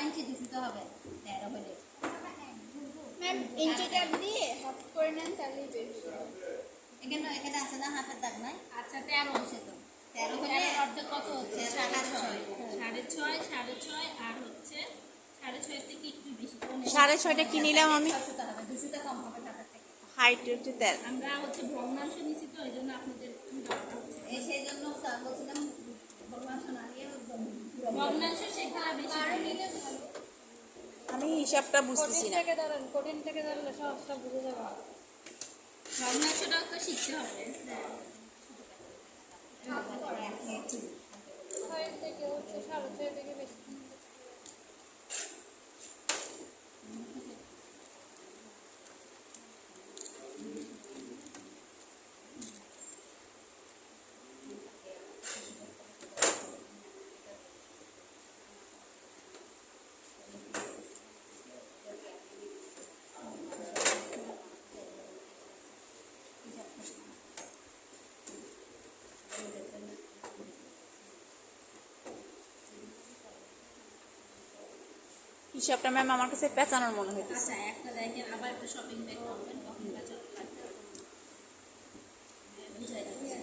ইঞ্চি 200 হবে 13 হলে ম্যাম ইঞ্চিটা দিয়ে হাফ করে নেন তাহলেই বেশি। এখানে আছে না হাতের দাগ নাই? আচ্ছা 13 হচ্ছে তো 13 হলে অর্ধেক কত হচ্ছে? 6.5 6.5 আর হচ্ছে 6.5 থেকে একটু বেশি। 6.5টা কি নিলাম আমি? 600 হবে 200 কম হবে টাকা থেকে। হাইট হচ্ছে 13। আমরা হচ্ছে ভগ্নাংশ নিচ্ছি তো এই জন্য আপনাদের সেই জন্য বলছিলাম ভগ্নাংশ না নিয়ে ভগ্নাংশ সেখানে বেশি আমি হিসাবটা বুঝতেছি না। কঠিন থেকে ধরলে সবটা বুঝে যাবে। ভগ্নাংশটাও তো শিখতে হবে। ছয় থেকে হচ্ছে 6.5 থেকে বেশি। হিসাবটা ম্যাম আমার কাছে পেঁচানোর মনে হইতেছে। আচ্ছা একটা দেখেন আবার একটু শপিং ব্যাগ করবেন তখন কাছে লাগবে বুঝাই যাচ্ছে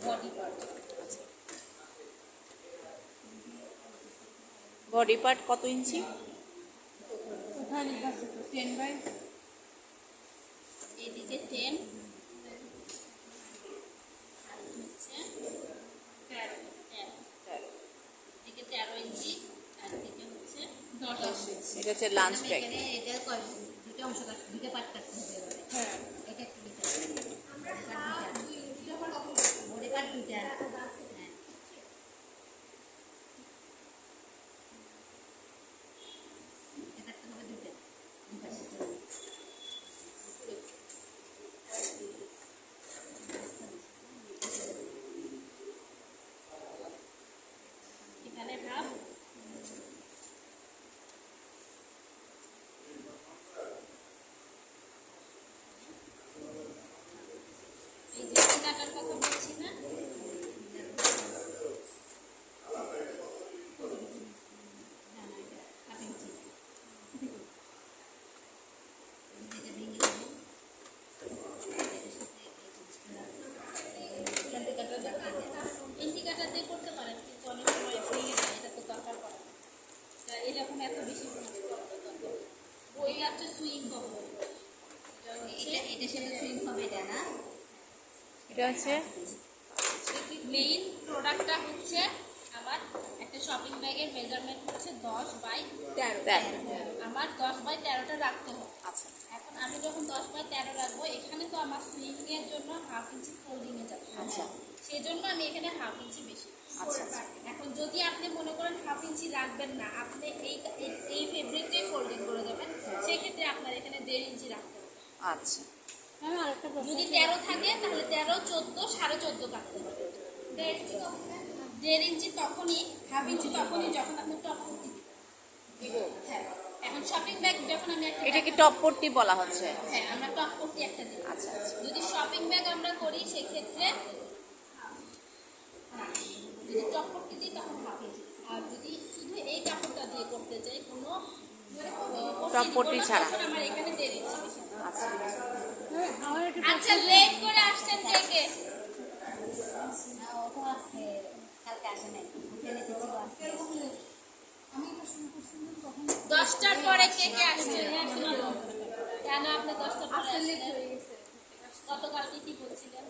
বডি পার্ট। বডি পার্ট কত ইঞ্চি? ওখানে আছে তো 10 বাই এদিকে 10 আর হচ্ছে 13 এদিকে 13 ইঞ্চি আর এদিকে হচ্ছে 10 ইঞ্চি। এটা হচ্ছে লাঞ্চ ব্যাগ। এখানে এটা কয় দুটো অংশ দুটো পার্ট কাটতে হবে। হ্যাঁ এটা একটু দিতে হবে বডি পার্ট দুটো এখানে হাফ এই যে কাটার কথা বলছি না ইন্ডিকেটর দিয়ে করতে পারেন কিন্তু অনেক সময় ভেঙে যায় এটা তো দরকার পড়ে না। তা এরকম এত বেশি ওই হচ্ছে সুইং করবো এটা সেটা সুইং হবে এটা না এটা হচ্ছে মেইন প্রোডাক্টটা হচ্ছে আমার একটা শপিং ব্যাগের মেজারমেন্ট হচ্ছে 10/13 আমার 10/13টা রাখতে হবে। আচ্ছা এখন আমি যখন 10/13 রাখবো এখানে তো আমার সুইং এর জন্য হাফ ইঞ্চি ফোল্ডিং এ যাবে আচ্ছা সেই জন্য আমি এখানে হাফ ইঞ্চি বেশি। আচ্ছা এখন যদি আপনি মনে করেন হাফ ইঞ্চি রাখবেন না আপনি এই ফেব্রিকটাই ফোল্ডিং করে দেবেন সেক্ষেত্রে আপনার এখানে 1.5 ইঞ্চি রাখতে হবে। আচ্ছা ম্যাম আরেকটা প্রশ্ন যদি 13 থাকে তাহলে 13, 14, 14.5 কাটতে হবে। 1.5 ইঞ্চি তখনই হাফ ইঞ্চি তখনই যখন আপনি টপ করতে দিবেন। হ্যাঁ এখন শপিং ব্যাগ যখন আমি একটা এটা কি টপ পট্টি বলা হচ্ছে? হ্যাঁ আমরা টপ করতে একটা দিই। আচ্ছা আচ্ছা যদি শপিং ব্যাগ আমরা করি সেক্ষেত্রে যদি টপ করতে দিই তখন হাফ ইঞ্চি আর যদি শুধু এই কাপড়টা দিয়ে করতে চাই কোনো টপ পট্টি ছাড়া আমার এখানে 1.5 ইঞ্চি বেশি। আচ্ছা আমার একটা আচ্ছা লেট করে আসছেন থেকে না ও তো আজকে কালকে আসে নাই ফেলে দিচ্ছিল আজকে আমি এটা শুরু করছিলাম তখন 10টার পরে কে কে আসছে কেন আপনি 10টার পরে আসছেন? গতকালকে কি বলছিলেন?